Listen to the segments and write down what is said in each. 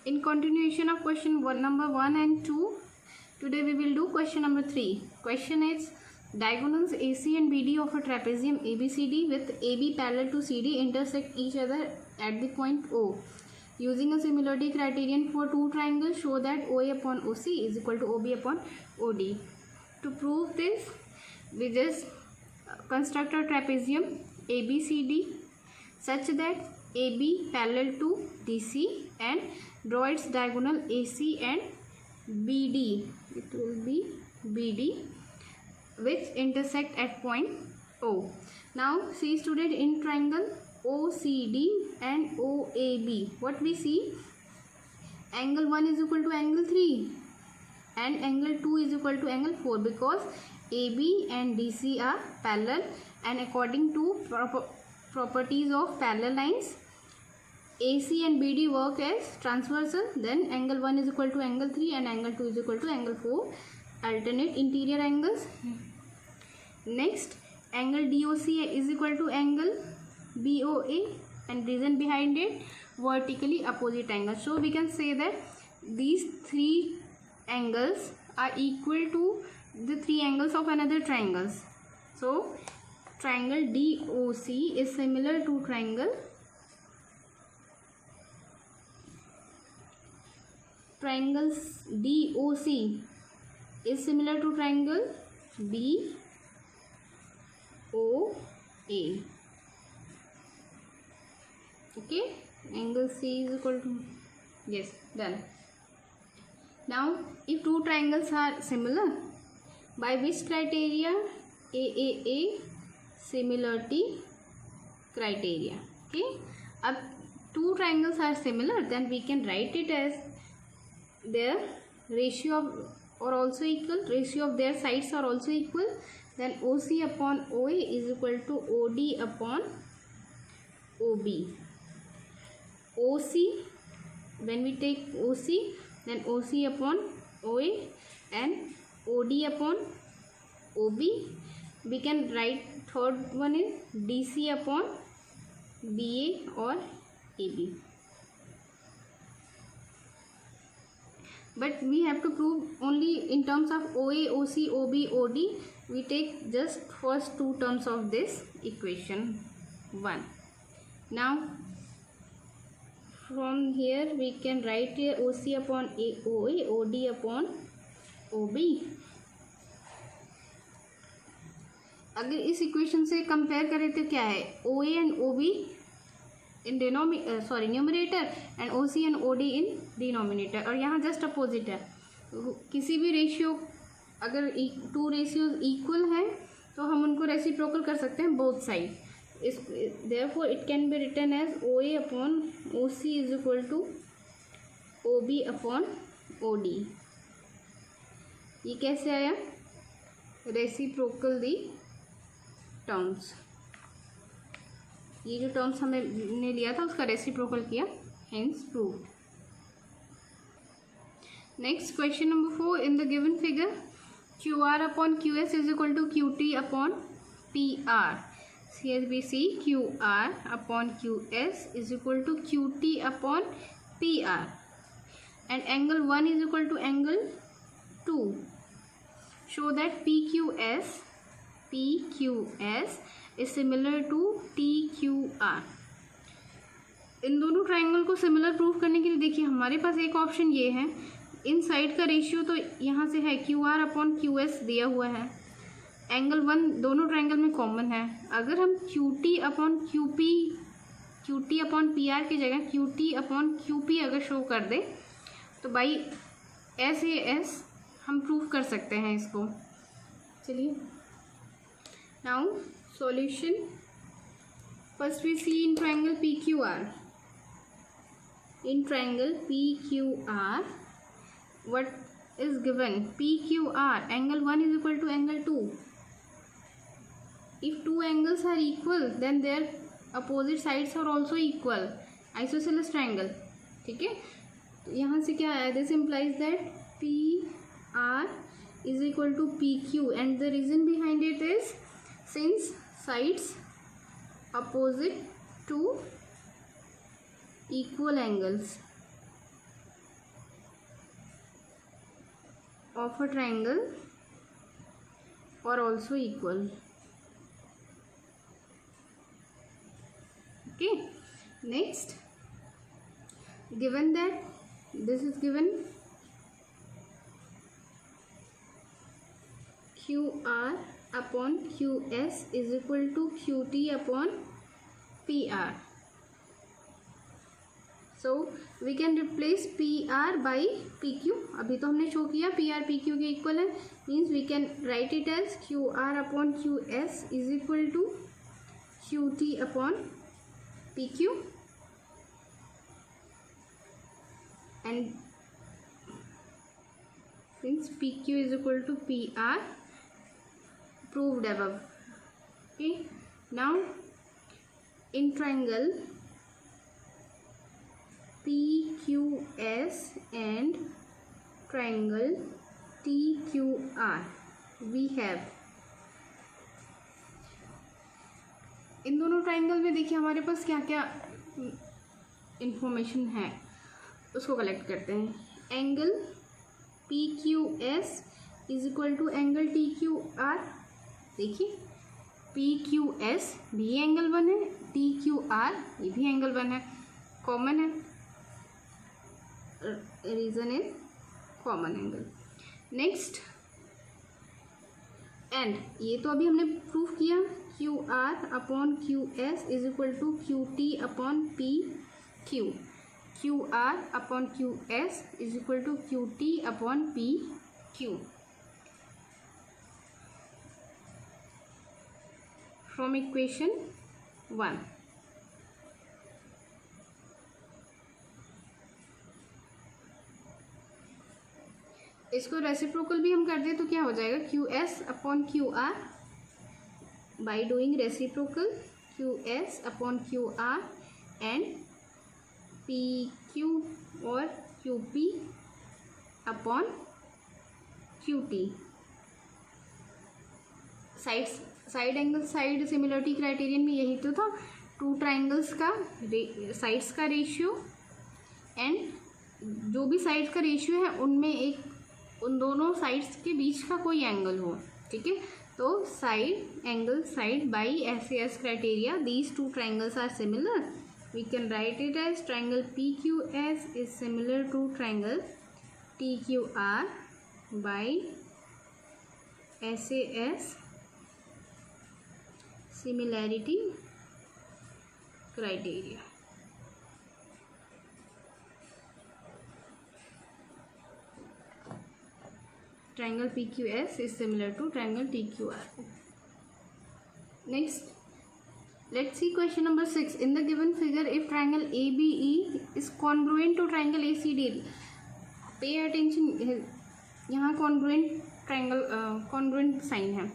In continuation of question number 1 and 2, today we will do question number 3. Question is, diagonals AC and BD of a trapezium ABCD with AB parallel to CD intersect each other at the point O. Using a similarity criterion for two triangles, show that OA upon OC is equal to OB upon OD. To prove this, we just construct a trapezium ABCD such that AB parallel to DC and draw its diagonal AC and BD. It will be BD, which intersect at point O. Now see student, in triangle OCD and OAB, what we see, angle 1 is equal to angle 3 and angle 2 is equal to angle 4 because AB and DC are parallel, and according to properties of parallel lines, AC and BD work as transversal. Then angle 1 is equal to angle 3 and angle 2 is equal to angle 4, alternate interior angles. Next, angle DOC is equal to angle BOA, and reason behind it, vertically opposite angles. So we can say that these three angles are equal to the three angles of another triangles. So triangle DOC is similar to triangle DOC is similar to triangle BOA. Okay, angle C is equal to, yes, done. Now if two triangles are similar, by which criteria? AAA similarity criteria. Okay, अब two triangles are similar, then we can write it as their ratio of or also equal, ratio of their sides are also equal. Then OC upon OA is equal to OD upon OB. OC, when we take OC, then OC upon OA and OD upon OB. We can write third one is DC upon BA or AB. But we have to prove only in terms of OA, OC, OB, OD. We take just first two terms of this equation 1. Now from here we can write here OC upon OA, OD upon OB. अगर इस equation से compare करें तो क्या है, OA and OB in numerator and OC and OD in denominator, और यहाँ just opposite है. किसी भी रेशियो अगर टू रेशियोज इक्वल हैं तो हम उनको रेसिप्रोकल कर सकते हैं बोथ साइड. इस therefore it can be written as OA upon OC is equal to OB upon OD. ये कैसे आया? रेसिप्रोकल दी टर्म्स, ये जो टर्म्स हमने लिया था उसका रेसिप्रोकल किया, hence prove. Next question number 4. In the given figure QR upon QS is equal to QT upon PR. Here we see QR upon QS is equal to QT upon PR, and angle 1 is equal to angle 2. Show that PQS is similar to TQR. इन दोनों triangle को similar proof करने के लिए देखिए हमारे पास एक option ये है, इन साइड का रेशियो तो यहाँ से है, QR अपॉन QS दिया हुआ है, एंगल 1 दोनों ट्राइंगल में कॉमन है. अगर हम QT अपॉन PR की जगह QT अपॉन QP अगर शो कर दे तो बाई SAS हम प्रूफ कर सकते हैं इसको. चलिए now solution. First we see in triangle PQR. In triangle PQR, what is given? PQR, angle 1 is equal to angle 2. If two angles are equal, then their opposite sides are also equal. Isosceles triangle. ठीक है, तो यहाँ से क्या आया? This implies that PR is equal to PQ, and the reason behind it is since sides opposite to equal angles. of a triangle are also equal. Okay, next, given that this is given QR upon QS is equal to QT upon PR. So we can replace PR by PQ. अभी तो हमने show किया PR PQ के equal है, means we can write it as QR upon QS is equal to QT upon PQ and since PQ is equal to PR, proved above. Okay, now in triangle PQS and triangle TQR we have, इन दोनों triangle में देखिए हमारे पास क्या क्या information है, उसको collect करते हैं. Angle PQS is equal to angle TQR. देखिए PQS भी एंगल 1 है, TQR ये भी एंगल 1 है, कॉमन है, reason is common angle. Next, and ये तो अभी हमने प्रूव किया, QR upon QS is equal to QT upon PQ. QR upon QS is equal to QT upon PQ. From equation 1. इसको रेसिप्रोकल भी हम कर दें तो क्या हो जाएगा, QS upon QR by doing reciprocal QS upon QR and PQ और QP upon QT. Side angle side similarity criterion में यही तो था, टू ट्राइंगल्स का साइड्स का रेशियो एंड जो भी साइड्स का रेशियो है उनमें एक उन दोनों साइड्स के बीच का कोई एंगल हो. ठीक है, तो side angle side by SAS criteria, these two triangles are similar. We can write it as triangle PQS is similar to triangle TQR by SAS similarity criteria. Triangle PQS is similar to triangle TQR. Next, let's see question number 6. In the given figure, if triangle ABE is congruent to triangle ACD, pay attention, यहाँ congruent triangle congruent sign है.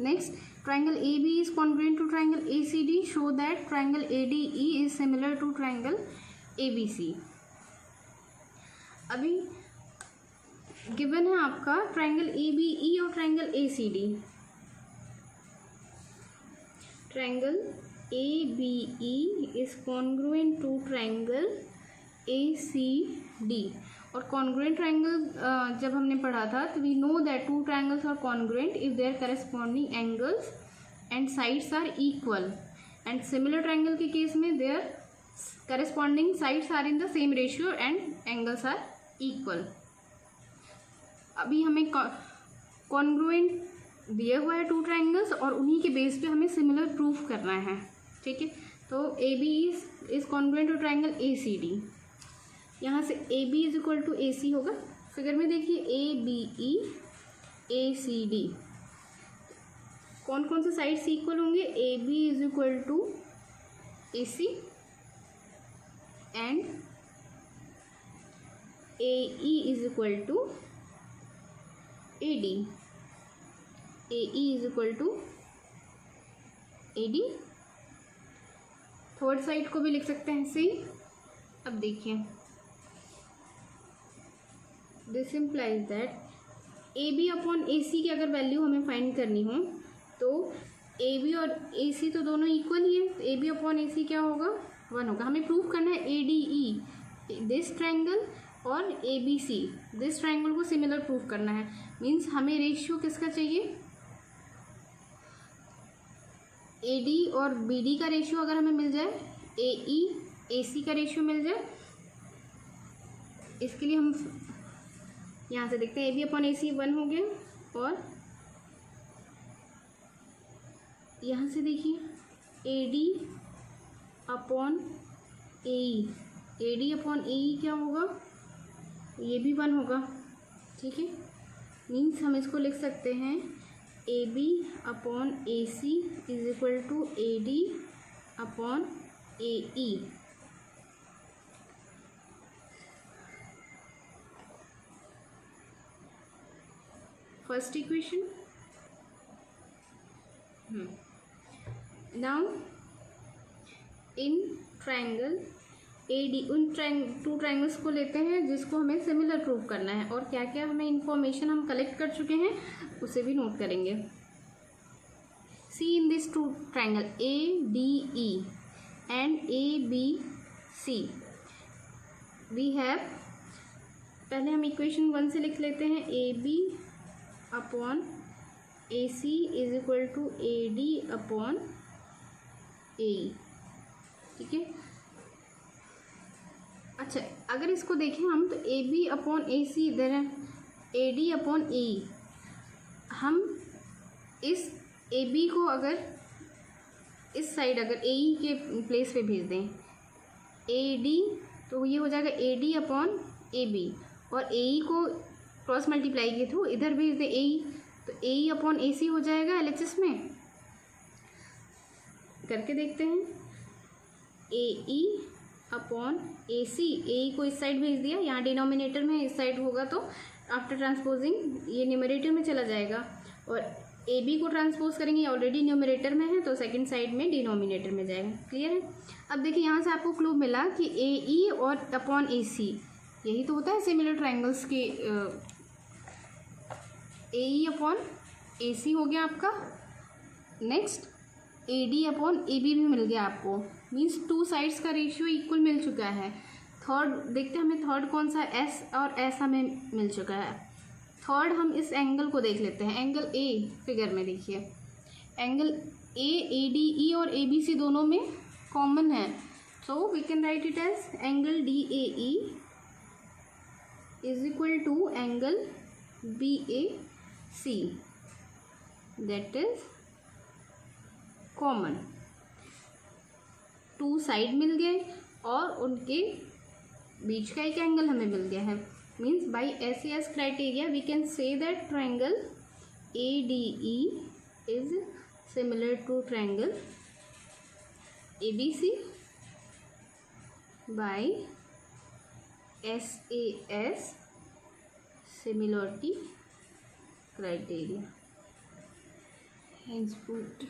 Next, triangle AB is congruent to triangle ACD. Show that triangle ADE is similar to triangle ABC. अभी given है आपका triangle ABE और triangle ACD. Triangle ABE is congruent to triangle ACD. और congruent triangle जब हमने पढ़ा था तो we know that two triangles are congruent if their corresponding angles and sides are equal. And similar triangle के case में their corresponding sides are in the same ratio and angles are equal. अभी हमें congruent दिया हुआ है two triangles और उन्हीं के बेस पे हमें सिमिलर प्रूफ करना है. ठीक है, तो AB is congruent to triangle ACD. यहाँ से AB is equal to AC होगा. फिगर में देखिए ABE ACD कौन कौन से साइड्स इक्वल होंगे. AB is equal to AC and AE is equal to AD. AE is equal to AD. Third side को भी लिख सकते हैं ऐसे ही. अब देखिए, this implies that AB upon AC की अगर वैल्यू हमें फाइंड करनी हो तो AB और AC तो दोनों इक्वल ही है, तो AB अपॉन AC क्या होगा, 1 होगा. हमें प्रूव करना है ADE, दिस ट्राइंगल और ABC, दिस ट्राइंगल को सिमिलर प्रूव करना है। मीन्स हमें रेशियो किसका चाहिए, AD और BD का रेशियो अगर हमें मिल जाए, AE AC का रेशियो मिल जाए, इसके लिए हम यहाँ से देखते हैं AB अपॉन AC 1 हो गया, और यहाँ से देखिए AD upon AE, AD upon AE क्या होगा, ये भी 1 होगा। ठीक है, मीन्स हम इसको लिख सकते हैं AB upon AC is equal to AD upon AE। First equation. Now in triangle AD, उन टू ट्राइंगल्स को लेते हैं जिसको हमें सिमिलर प्रूव करना है, और क्या क्या हमें इंफॉर्मेशन हम कलेक्ट कर चुके हैं उसे भी नोट करेंगे। See in this two triangle ADE and ABC we have, पहले हम इक्वेशन 1 से लिख लेते हैं, AB upon AC is equal to AD upon AE। ठीक है, अच्छा अगर इसको देखें हम तो AB अपॉन AC इधर है, AD अपॉन AE, हम इस AB को अगर इस साइड अगर AE के प्लेस पे भेज दें AD, तो ये हो जाएगा AD अपॉन AB, और AE को क्रॉस मल्टीप्लाई के थ्रू इधर भेज दें AE, तो AE अपॉन AC हो जाएगा LHS में। करके देखते हैं, AE अपॉन AC, AE को इस साइड भेज दिया, यहाँ डिनोमिनेटर में इस साइड होगा तो आफ्टर ट्रांसपोजिंग ये न्यूमरेटर में चला जाएगा, और AB को ट्रांसपोज करेंगे, ऑलरेडी न्यूमरेटर में है तो सेकंड साइड में डिनोमिनेटर में जाएगा। क्लियर है। अब देखिए यहाँ से आपको क्लू मिला कि AE और अपॉन AC, यही तो होता है सिमिलर ट्राइंगल्स के। AE अपॉन AC हो गया आपका, नेक्स्ट AD अपॉन AB भी मिल गया आपको, मीन्स टू साइड्स का रेशियो इक्वल मिल चुका है। थर्ड देखते हैं हमें थर्ड कौन सा, S और S हमें मिल चुका है। थर्ड हम इस एंगल को देख लेते हैं, एंगल A फिगर में देखिए, एंगल ADE और ABC दोनों में कॉमन है, so we can write it as angle DAE is equal to angle BAC, that is common. Two side मिल गए और उनके बीच का एक एंगल हमें मिल गया है, means by SAS criteria we can say that triangle ADE is similar to triangle ABC by SAS similarity criteria. Henceforth